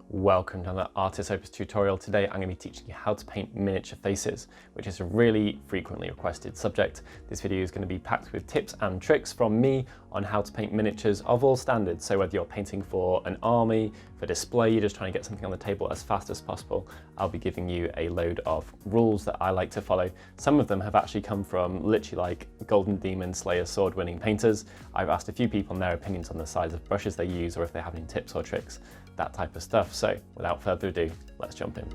Welcome to another Artis Opus tutorial. Today I'm going to be teaching you how to paint miniature faces, which is a really frequently requested subject. This video is going to be packed with tips and tricks from me on how to paint miniatures of all standards. So whether you're painting for an army, for display, you're just trying to get something on the table as fast as possible, I'll be giving you a load of rules that I like to follow. Some of them have actually come from literally like Golden Demon Slayer sword winning painters. I've asked a few people on their opinions on the size of brushes they use or if they have any tips or tricks, that type of stuff. So without further ado, let's jump in.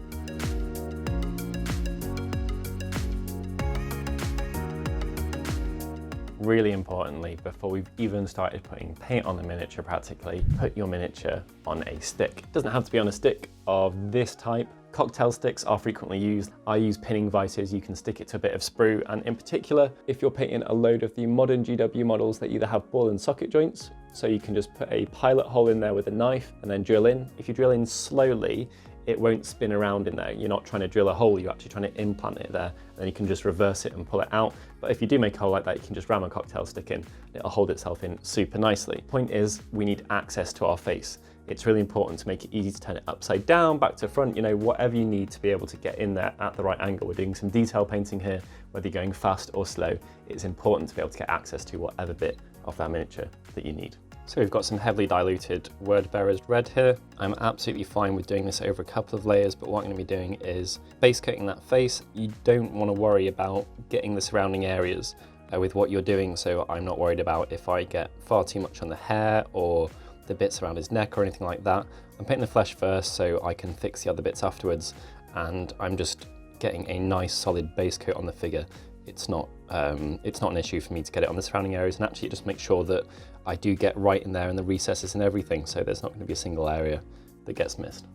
Really importantly, before we've even started putting paint on the miniature practically, put your miniature on a stick. It doesn't have to be on a stick of this type. Cocktail sticks are frequently used. I use pinning vices. You can stick it to a bit of sprue, and in particular, if you're painting a load of the modern GW models that either have ball and socket joints, so you can just put a pilot hole in there with a knife and then drill in. If you drill in slowly, it won't spin around in there. You're not trying to drill a hole, you're actually trying to implant it there, and then you can just reverse it and pull it out. But if you do make a hole like that, you can just ram a cocktail stick in. It'll hold itself in super nicely. Point is, we need access to our face. It's really important to make it easy to turn it upside down, back to front, you know, whatever you need to be able to get in there at the right angle. We're doing some detail painting here, whether you're going fast or slow. It's important to be able to get access to whatever bit of that miniature that you need. So we've got some heavily diluted word bearers red here. I'm absolutely fine with doing this over a couple of layers, but what I'm going to be doing is base coating that face. You don't want to worry about getting the surrounding areas with what you're doing, so I'm not worried about if I get far too much on the hair or the bits around his neck or anything like that. I'm painting the flesh first so I can fix the other bits afterwards, and I'm just getting a nice solid base coat on the figure. It's not an issue for me to get it on the surrounding areas, and actually just make sure that I do get right in there in the recesses and everything, so there's not going to be a single area that gets missed.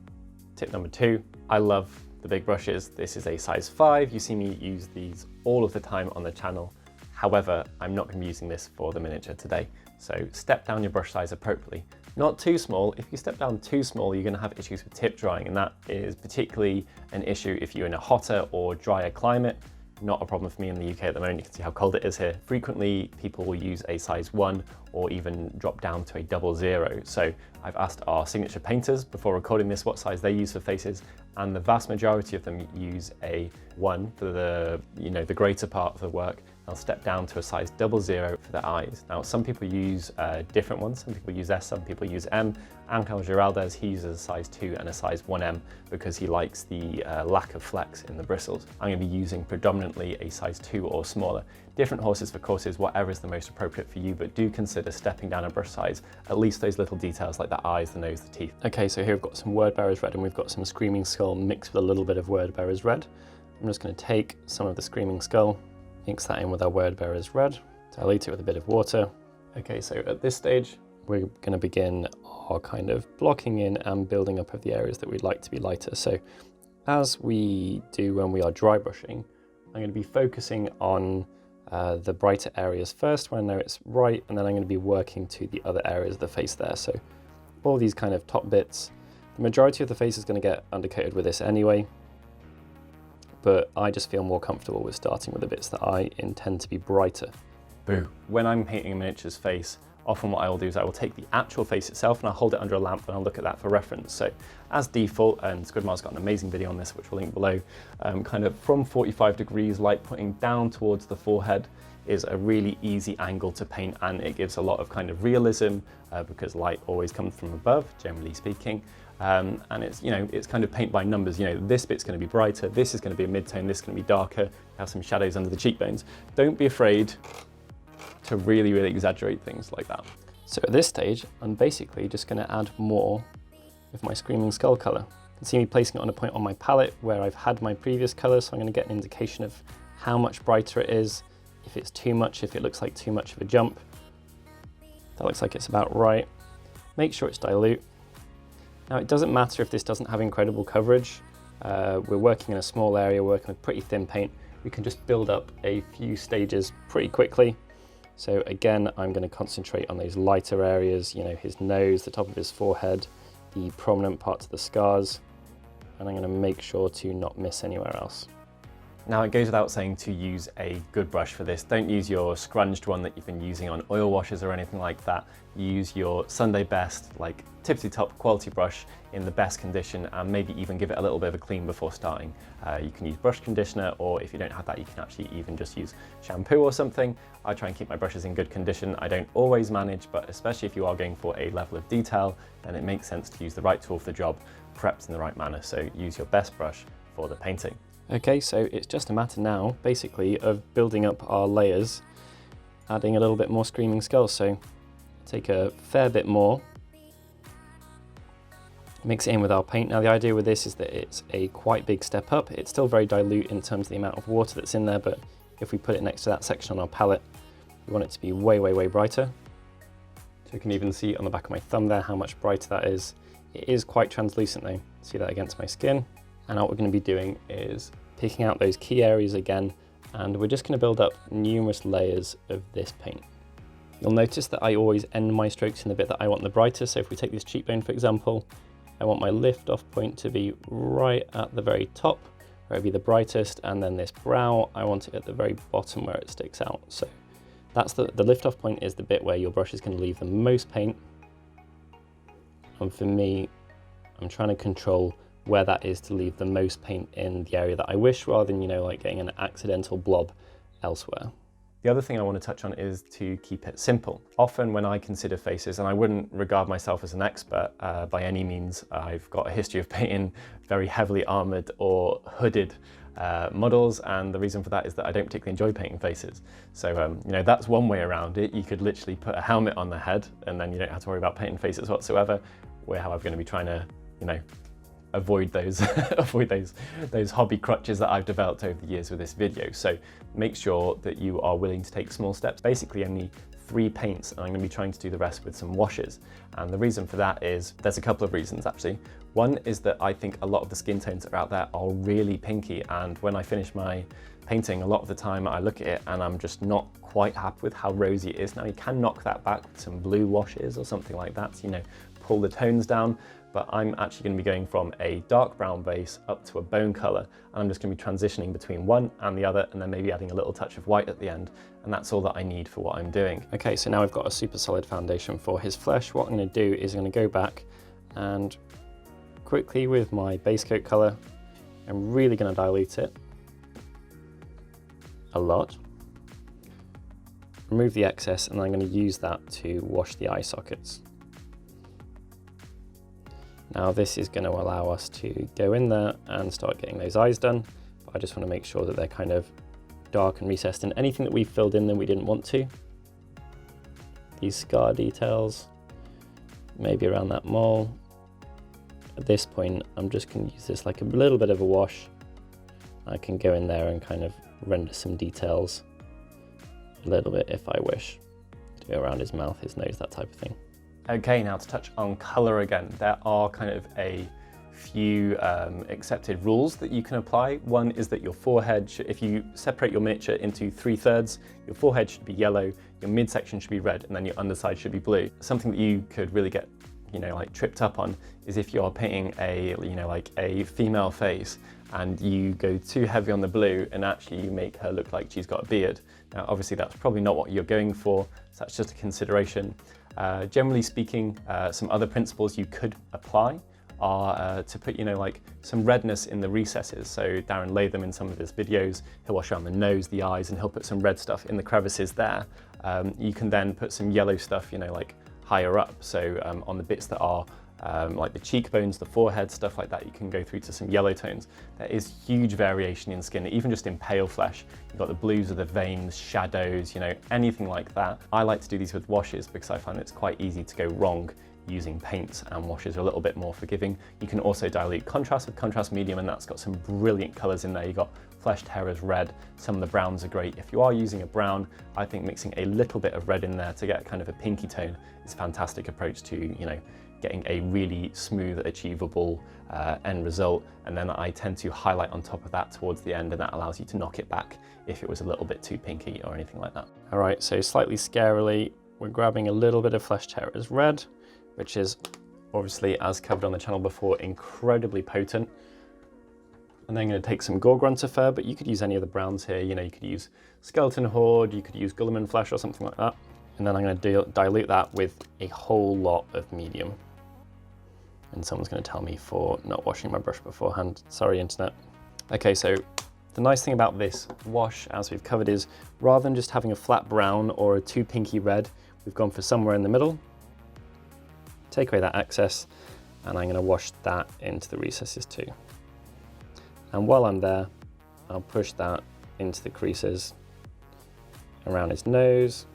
Tip number 2, I love the big brushes. This is a size 5. You see me use these all of the time on the channel. However, I'm not going to be using this for the miniature today. So step down your brush size appropriately. Not too small. If you step down too small, you're going to have issues with tip drying, and that is particularly an issue if you're in a hotter or drier climate. Not a problem for me in the UK at the moment. You can see how cold it is here. Frequently, people will use a size 1 or even drop down to a 00. So I've asked our signature painters before recording this what size they use for faces, and the vast majority of them use a 1 for the greater part of the work. They'll step down to a size 00 for their eyes. Now, some people use different ones. Some people use S, some people use M. Angel Giraldez, he uses a size 2 and a size 1M because he likes the lack of flex in the bristles. I'm going to be using predominantly a size 2 or smaller. Different horses for courses, whatever is the most appropriate for you, but do consider stepping down a brush size, at least those little details like the eyes, the nose, the teeth. Okay, so here we've got some word bearers red and we've got some screaming skull mixed with a little bit of word bearers red. I'm just going to take some of the screaming skull, mix that in with our word bearers red, dilute it with a bit of water. Okay, so at this stage, we're going to begin our kind of blocking in and building up of the areas that we'd like to be lighter. So as we do when we are dry brushing, I'm going to be focusing on the brighter areas first when I know it's right, and then I'm going to be working to the other areas of the face there. So all these kind of top bits, the majority of the face is going to get undercoated with this anyway, but I just feel more comfortable with starting with the bits that I intend to be brighter. Boo. When I'm painting a miniature's face, often what I will do is I will take the actual face itself and I'll hold it under a lamp and I'll look at that for reference. So as default, and Squidmar's got an amazing video on this, which we'll link below, kind of from 45 degrees, light pointing down towards the forehead is a really easy angle to paint, and it gives a lot of kind of realism because light always comes from above, generally speaking. And it's, you know, it's kind of paint by numbers. You know, this bit's going to be brighter, this is going to be a mid-tone, this is going to be darker, have some shadows under the cheekbones. Don't be afraid to really, really exaggerate things like that. So at this stage, I'm basically just going to add more of my screaming skull color. You can see me placing it on a point on my palette where I've had my previous color, so I'm going to get an indication of how much brighter it is, if it's too much, if it looks like too much of a jump. That looks like it's about right. Make sure it's dilute. Now, it doesn't matter if this doesn't have incredible coverage. We're working in a small area, working with pretty thin paint. We can just build up a few stages pretty quickly. So again, I'm going to concentrate on those lighter areas, you know, his nose, the top of his forehead, the prominent parts of the scars, and I'm going to make sure to not miss anywhere else. Now it goes without saying to use a good brush for this. Don't use your scrunged one that you've been using on oil washes or anything like that. Use your Sunday best, like tippity top quality brush in the best condition, and maybe even give it a little bit of a clean before starting. You can use brush conditioner, or if you don't have that, you can actually even just use shampoo or something. I try and keep my brushes in good condition. I don't always manage, but especially if you are going for a level of detail, then it makes sense to use the right tool for the job, prepped in the right manner. So use your best brush for the painting. Okay, so it's just a matter now, basically, of building up our layers, adding a little bit more Screaming Skulls. So take a fair bit more, mix it in with our paint. Now the idea with this is that it's a quite big step up. It's still very dilute in terms of the amount of water that's in there, but if we put it next to that section on our palette, we want it to be way, way, way brighter. So you can even see on the back of my thumb there how much brighter that is. It is quite translucent though. See that against my skin? And what we're going to be doing is picking out those key areas again, and we're just going to build up numerous layers of this paint. You'll notice that I always end my strokes in the bit that I want the brightest. So if we take this cheekbone, for example, I want my lift off point to be right at the very top, where it'd be the brightest, and then this brow, I want it at the very bottom where it sticks out. So that's the lift off point is the bit where your brush is going to leave the most paint. And for me, I'm trying to control where that is to leave the most paint in the area that I wish, rather than, you know, like getting an accidental blob elsewhere. The other thing I want to touch on is to keep it simple. Often when I consider faces, and I wouldn't regard myself as an expert by any means, I've got a history of painting very heavily armored or hooded models, and the reason for that is that I don't particularly enjoy painting faces. So, you know, that's one way around it. You could literally put a helmet on the head and then you don't have to worry about painting faces whatsoever. We're, however, going to be trying to, you know, avoid those those hobby crutches that I've developed over the years with this video. So make sure that you are willing to take small steps. Basically only 3 paints, and I'm going to be trying to do the rest with some washes. And the reason for that is, there's a couple of reasons actually. One is that I think a lot of the skin tones that are out there are really pinky, and when I finish my painting, a lot of the time I look at it and I'm just not quite happy with how rosy it is. Now you can knock that back with some blue washes or something like that, so, you know, pull the tones down, but I'm actually going to be going from a dark brown base up to a bone color, and I'm just going to be transitioning between one and the other, and then maybe adding a little touch of white at the end, and that's all that I need for what I'm doing. Okay, so now we've got a super solid foundation for his flesh. What I'm going to do is I'm going to go back and quickly with my base coat color, I'm really going to dilute it a lot, remove the excess, and I'm going to use that to wash the eye sockets. Now this is going to allow us to go in there and start getting those eyes done, but I just want to make sure that they're kind of dark and recessed, and anything that we filled in that we didn't want to. These scar details, maybe around that mole. At this point, I'm just going to use this like a little bit of a wash. I can go in there and kind of render some details a little bit if I wish. Do around his mouth, his nose, that type of thing. Okay, now to touch on color again. There are kind of a few accepted rules that you can apply. One is that your forehead, if you separate your miniature into 3/3, your forehead should be yellow, your midsection should be red, and then your underside should be blue. Something that you could really get, you know, like tripped up on is if you're painting a, you know, like a female face and you go too heavy on the blue and actually you make her look like she's got a beard. Now, obviously that's probably not what you're going for, so that's just a consideration. Generally speaking, some other principles you could apply are to put, you know, like some redness in the recesses. So Darren laid them in some of his videos. He'll wash around the nose, the eyes, and he'll put some red stuff in the crevices there. You can then put some yellow stuff, you know, like higher up. So on the bits that are like the cheekbones, the forehead, stuff like that, you can go through to some yellow tones. There is huge variation in skin, even just in pale flesh. You've got the blues of the veins, shadows, you know, anything like that. I like to do these with washes because I find it's quite easy to go wrong using paints, and washes are a little bit more forgiving. You can also dilute contrast with contrast medium, and that's got some brilliant colors in there. You've got Flesh Terrors red, some of the browns are great. If you are using a brown, I think mixing a little bit of red in there to get kind of a pinky tone is a fantastic approach to, you know, getting a really smooth, achievable end result. And then I tend to highlight on top of that towards the end, and that allows you to knock it back if it was a little bit too pinky or anything like that. All right, so slightly scarily, we're grabbing a little bit of Flesh Terrors red, which is obviously, as covered on the channel before, incredibly potent. And then I'm going to take some Gore-Grunter fur, but you could use any of the browns here. You know, you could use Skeleton Horde, you could use Gulliman Flesh or something like that. And then I'm going to dilute that with a whole lot of medium. And someone's going to tell me for not washing my brush beforehand. Sorry, internet. Okay, so the nice thing about this wash, as we've covered, is rather than just having a flat brown or a too pinky red, we've gone for somewhere in the middle. Take away that excess, and I'm going to wash that into the recesses too. And while I'm there, I'll push that into the creases around his nose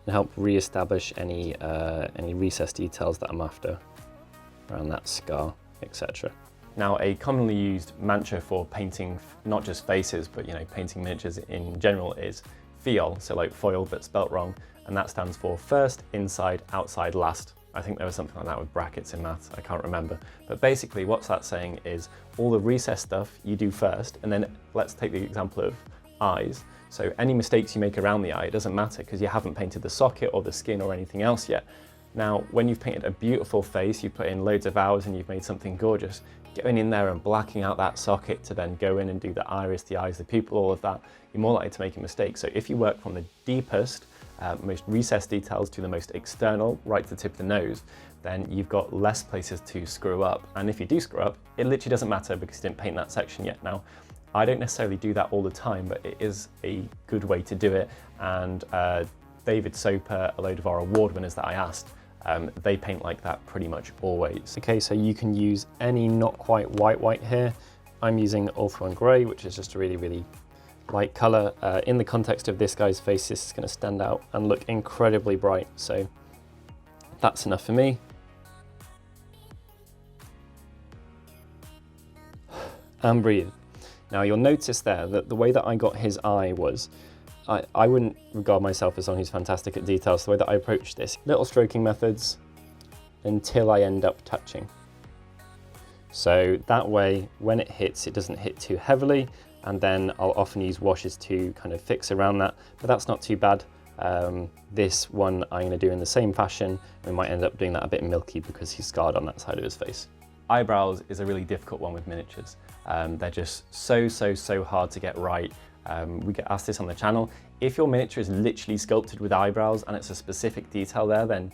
and help re-establish any recess details that I'm after around that scar, etc. Now, a commonly used mantra for painting not just faces, but painting miniatures in general is FIOL, so like foil but spelt wrong, and that stands for first, inside, outside, last. I think there was something like that with brackets in maths, I can't remember. But basically what's that saying is all the recess stuff you do first, and then let's take the example of eyes. So any mistakes you make around the eye, it doesn't matter because you haven't painted the socket or the skin or anything else yet. Now, when you've painted a beautiful face, you've put in loads of hours and you've made something gorgeous, going in there and blacking out that socket to then go in and do the iris, the eyes, the pupil, all of that, you're more likely to make a mistake. So if you work from the deepest, most recessed details to the most external, right to the tip of the nose, then you've got less places to screw up. And if you do screw up, it literally doesn't matter because you didn't paint that section yet. Now, I don't necessarily do that all the time, but it is a good way to do it. And David Soper, a load of our award winners that I asked, they paint like that pretty much always. Okay, so you can use any not quite white here. I'm using Ulthuan Grey, which is just a really, really light color. In the context of this guy's face, this is going to stand out and look incredibly bright. So that's enough for me. And breathe. Now you'll notice there that the way that I got his eye was, I wouldn't regard myself as someone who's fantastic at details. The way that I approach this, little stroking methods until I end up touching. So that way, when it hits, it doesn't hit too heavily, and then I'll often use washes to kind of fix around that, but that's not too bad. This one I'm going to do in the same fashion. We might end up doing that a bit milky because he's scarred on that side of his face. Eyebrows is a really difficult one with miniatures. They're just so hard to get right. We get asked this on the channel. If your miniature is literally sculpted with eyebrows and it's a specific detail there, then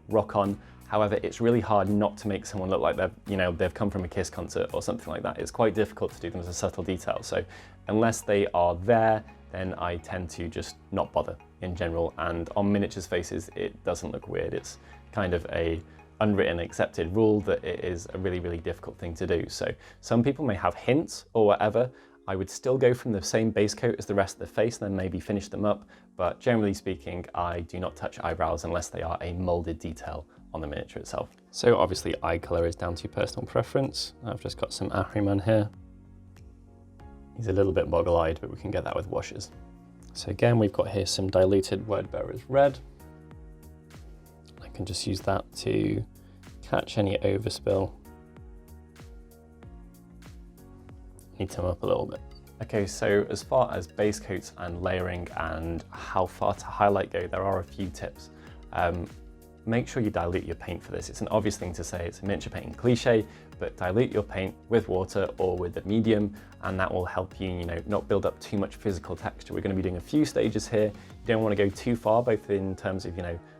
rock on. However, it's really hard not to make someone look like they've come from a Kiss concert or something like that. It's quite difficult to do them as a subtle detail. So unless they are there, then I tend to just not bother in general. And on miniatures faces, it doesn't look weird. It's kind of a unwritten accepted rule that it is a really, really difficult thing to do. So some people may have hints or whatever. I would still go from the same base coat as the rest of the face, then maybe finish them up. But generally speaking, I do not touch eyebrows unless they are a molded detail on the miniature itself. So obviously eye color is down to personal preference. I've just got some Ahriman here. He's a little bit boggle-eyed, but we can get that with washes. So again, we've got here some diluted Wordbearer's Red. I can just use that to catch any overspill. Neaten them up a little bit. Okay, so as far as base coats and layering and how far to highlight go, there are a few tips. Make sure you dilute your paint for this. It's an obvious thing to say, it's a miniature painting cliche, but dilute your paint with water or with a medium, and that will help you, not build up too much physical texture. We're going to be doing a few stages here. You don't want to go too far, both in terms of,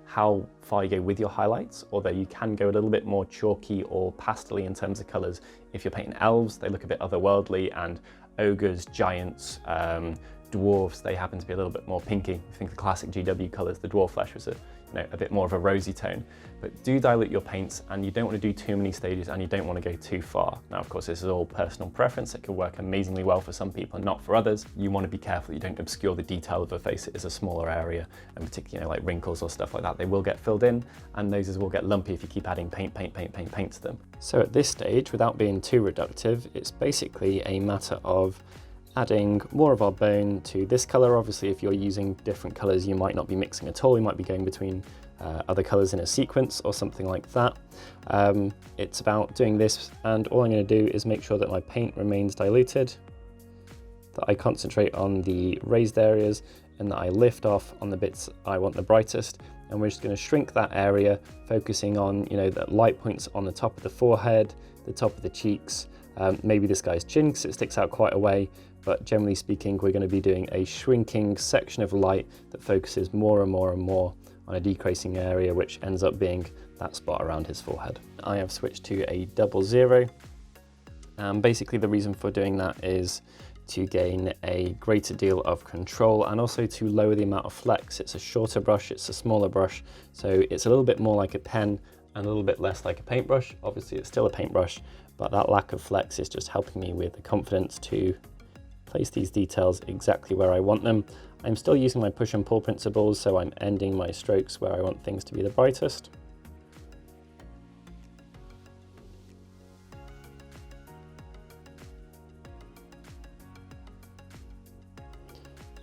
how far you go with your highlights, although you can go a little bit more chalky or pastel-y in terms of colors. If you're painting elves, they look a bit otherworldly, and ogres, giants, dwarves, they happen to be a little bit more pinky. I think the classic GW colors, the dwarf flesh was a bit more of a rosy tone. But do dilute your paints, and you don't want to do too many stages, and you don't want to go too far. Now, of course, this is all personal preference. It could work amazingly well for some people, not for others. You want to be careful you don't obscure the detail of a face. It is a smaller area, and particularly like wrinkles or stuff like that, they will get filled in, and noses will get lumpy if you keep adding paint to them. So at this stage, without being too reductive, it's basically a matter of adding more of our bone to this color. Obviously, if you're using different colors, you might not be mixing at all. You might be going between other colors in a sequence or something like that. It's about doing this, and all I'm going to do is make sure that my paint remains diluted, that I concentrate on the raised areas, and that I lift off on the bits I want the brightest. and we're just going to shrink that area, focusing on, you know, the light points on the top of the forehead, the top of the cheeks, maybe this guy's chin because it sticks out quite a way, but generally speaking, we're going to be doing a shrinking section of light that focuses more and more and more on a decreasing area, which ends up being that spot around his forehead. I have switched to a 00. Basically the reason for doing that is to gain a greater deal of control and also to lower the amount of flex. It's a shorter brush, it's a smaller brush, so it's a little bit more like a pen and a little bit less like a paintbrush. Obviously it's still a paintbrush, but that lack of flex is just helping me with the confidence to place these details exactly where I want them. I'm still using my push and pull principles, so I'm ending my strokes where I want things to be the brightest.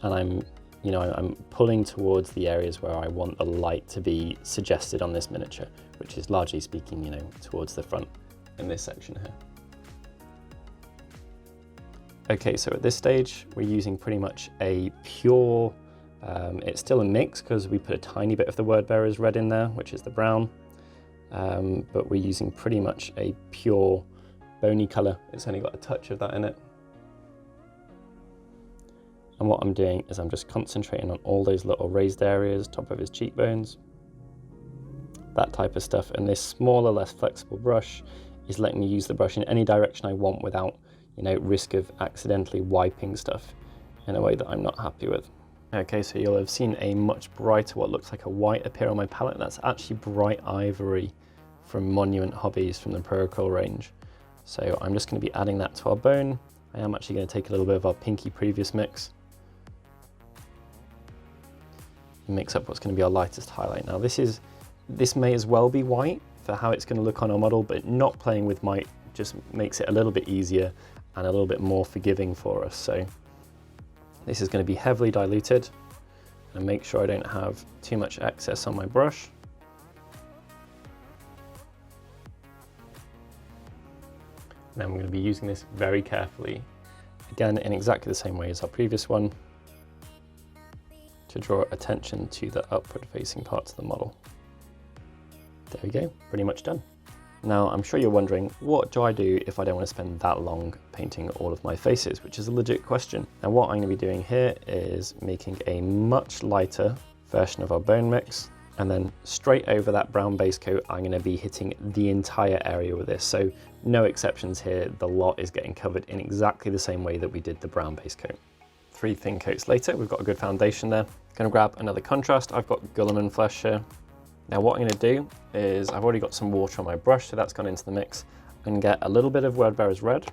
And I'm pulling towards the areas where I want the light to be suggested on this miniature, which is largely speaking, you know, towards the front in this section here. Okay, so at this stage, we're using pretty much a pure, it's still a mix because we put a tiny bit of the word bearer's red in there, which is the brown, but we're using pretty much a pure bony color. It's only got a touch of that in it. And what I'm doing is I'm just concentrating on all those little raised areas, top of his cheekbones, that type of stuff. And this smaller, less flexible brush is letting me use the brush in any direction I want without, you know, risk of accidentally wiping stuff in a way that I'm not happy with. Okay, so you'll have seen a much brighter, what looks like a white appear on my palette. That's actually bright ivory from Monument Hobbies from the Protocol range. So I'm just going to be adding that to our bone. I am actually going to take a little bit of our pinky previous mix, mix up what's going to be our lightest highlight. Now this may as well be white for how it's going to look on our model, but not playing with white just makes it a little bit easier and a little bit more forgiving for us. So this is going to be heavily diluted, and make sure I don't have too much excess on my brush. And I'm going to be using this very carefully, again in exactly the same way as our previous one, to draw attention to the upward facing parts of the model. There we go, pretty much done. Now, I'm sure you're wondering, what do I do if I don't want to spend that long painting all of my faces, which is a legit question. And what I'm going to be doing here is making a much lighter version of our bone mix, and then straight over that brown base coat, I'm going to be hitting the entire area with this. So no exceptions here, the lot is getting covered in exactly the same way that we did the brown base coat. 3 thin coats later, we've got a good foundation there. Gonna grab another contrast. I've got Gulliman Flesh here. Now what I'm gonna do is, I've already got some water on my brush, so that's gone into the mix. I'm gonna get a little bit of Wordbearer's Red,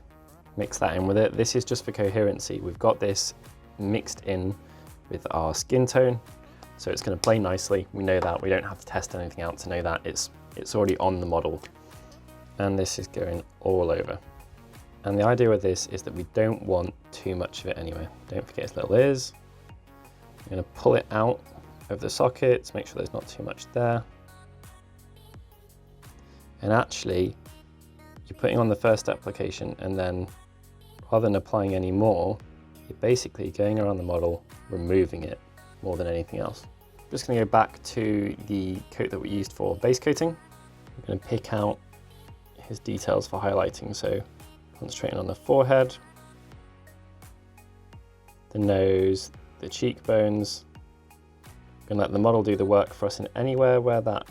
mix that in with it. This is just for coherency. We've got this mixed in with our skin tone, so it's gonna play nicely. We know that, we don't have to test anything out to know that. It's already on the model. And this is going all over. And the idea with this is that we don't want too much of it anyway. Don't forget his little ears. I'm going to pull it out of the sockets, make sure there's not too much there. And actually, you're putting on the first application, and then rather than applying any more, you're basically going around the model, removing it more than anything else. I'm just going to go back to the coat that we used for base coating. I'm going to pick out his details for highlighting. So concentrating on the forehead, the nose, the cheekbones. I'm going to let the model do the work for us, and anywhere where that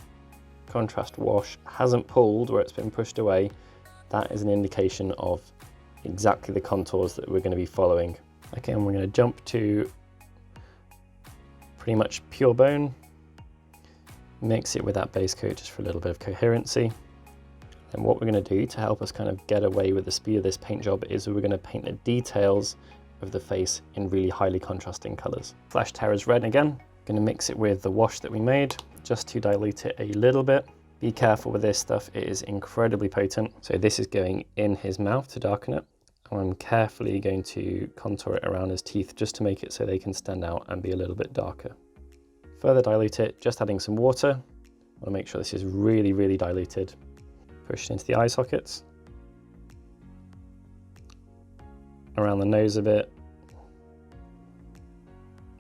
contrast wash hasn't pulled, where it's been pushed away, that is an indication of exactly the contours that we're going to be following. Okay, and we're going to jump to pretty much pure bone, mix it with that base coat just for a little bit of coherency. And what we're going to do to help us kind of get away with the speed of this paint job is we're going to paint the details of the face in really highly contrasting colors. Flesh Terror's Red again. Going to mix it with the wash that we made just to dilute it a little bit. Be careful with this stuff, it is incredibly potent. So this is going in his mouth to darken it. And I'm carefully going to contour it around his teeth just to make it so they can stand out and be a little bit darker. Further dilute it, just adding some water. I want to make sure this is really, really diluted. Push it into the eye sockets, around the nose a bit.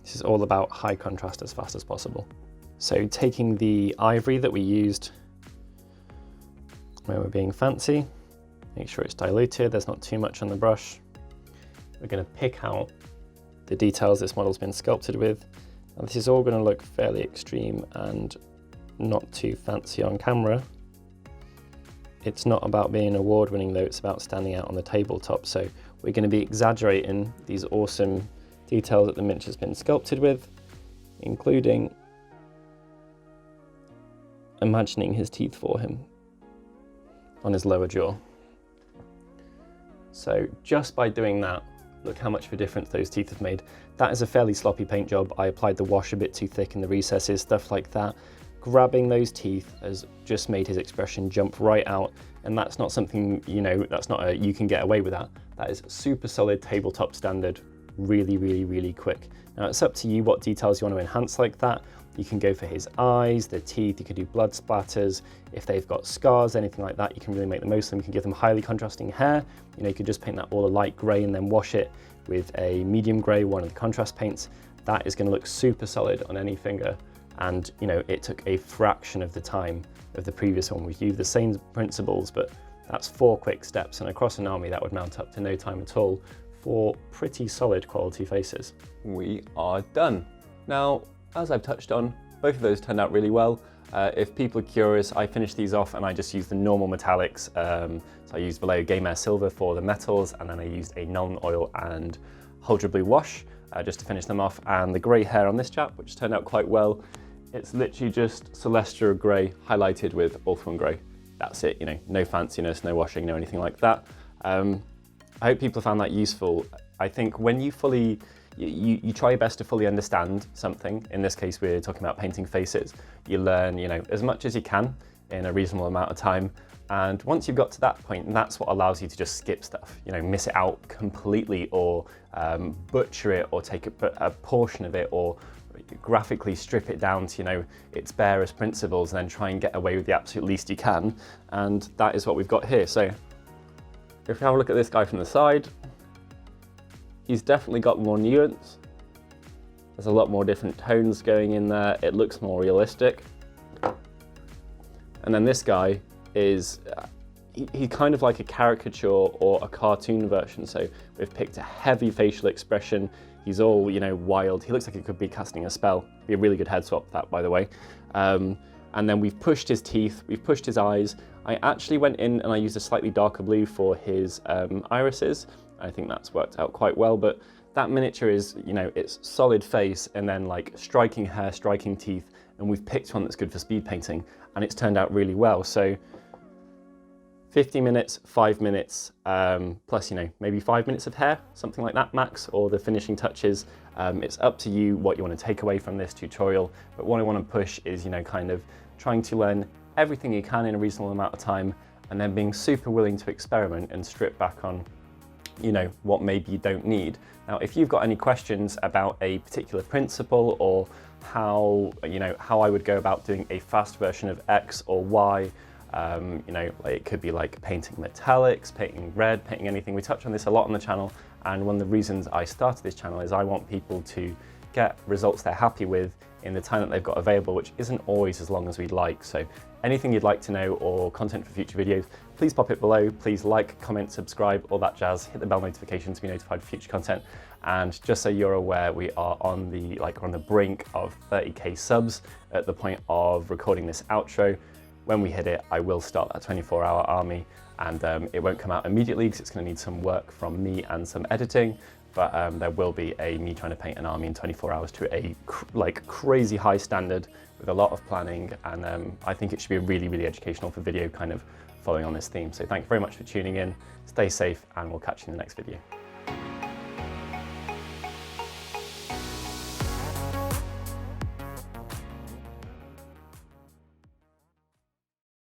This This is all about high contrast as fast as possible. So taking the ivory that we used when we're being fancy, make sure it's diluted, there's not too much on the brush. We're going to pick out the details this model's been sculpted with. And this is all going to look fairly extreme and not too fancy on camera. It's not about being award-winning though, it's about standing out on the tabletop. So we're going to be exaggerating these awesome details that the miniature's been sculpted with, including imagining his teeth for him on his lower jaw. So just by doing that, look how much of a difference those teeth have made. That is a fairly sloppy paint job. I applied the wash a bit too thick in the recesses, stuff like that. Grabbing those teeth has just made his expression jump right out, and that's not something, you know, that's not a you can get away with that. That is super solid tabletop standard, really, really, really quick. Now it's up to you what details you want to enhance like that. You can go for his eyes, the teeth, you can do blood splatters. If they've got scars, anything like that, you can really make the most of them. You can give them highly contrasting hair. You know, you could just paint that all a light gray and then wash it with a medium gray, one of the contrast paints. That is going to look super solid on any finger. And you know, it took a fraction of the time of the previous one. We've used the same principles, but that's 4 quick steps, and across an army that would mount up to no time at all for pretty solid quality faces. We are done. Now, as I've touched on, both of those turned out really well. If people are curious, I finished these off and I just used the normal metallics. So I used Vallejo Game Air Silver for the metals, and then I used a non-oil and Huldra Blue wash just to finish them off. And the grey hair on this chap, which turned out quite well, it's literally just Celestia grey highlighted with Ulthuan grey. That's it, you know, no fanciness, no washing, no anything like that. I hope people found that useful. I think when you fully, you try your best to fully understand something. In this case, we're talking about painting faces. You learn, you know, as much as you can in a reasonable amount of time. And once you've got to that point, that's what allows you to just skip stuff, you know, miss it out completely, or butcher it, or take a portion of it, or graphically strip it down to, you know, its barest principles, and then try and get away with the absolute least you can. And that is what we've got here. So if you have a look at this guy from the side, he's definitely got more nuance. There's a lot more different tones going in there. It looks more realistic. And then this guy is, he's kind of like a caricature or a cartoon version. So we've picked a heavy facial expression. He's all, you know, wild. He looks like he could be casting a spell. Be a really good head swap, that, by the way. And then we've pushed his teeth, we've pushed his eyes. I actually went in and I used a slightly darker blue for his irises. I think that's worked out quite well, but that miniature is, you know, it's solid face and then like striking hair, striking teeth, and we've picked one that's good for speed painting, and it's turned out really well. So 50 minutes, 5 minutes, plus, you know, maybe 5 minutes of hair, something like that max, or the finishing touches. It's up to you what you want to take away from this tutorial, but what I want to push is, you know, kind of trying to learn everything you can in a reasonable amount of time, and then being super willing to experiment and strip back on, you know, what maybe you don't need. Now, if you've got any questions about a particular principle, or how, you know, how I would go about doing a fast version of X or Y, you know, it could be like painting metallics, painting red, painting anything. We touch on this a lot on the channel, and one of the reasons I started this channel is I want people to get results they're happy with in the time that they've got available, which isn't always as long as we'd like. So anything you'd like to know, or content for future videos, please pop it below. Please like, comment, subscribe, all that jazz. Hit the bell notification to be notified for future content. And just so you're aware, we are on the, we're on the brink of 30K subs at the point of recording this outro. When we hit it, I will start that 24-hour army, and it won't come out immediately because it's going to need some work from me and some editing, but there will be me trying to paint an army in 24 hours to a crazy high standard with a lot of planning, and I think it should be really, really educational for video, kind of following on this theme. So thank you very much for tuning in, stay safe, and we'll catch you in the next video.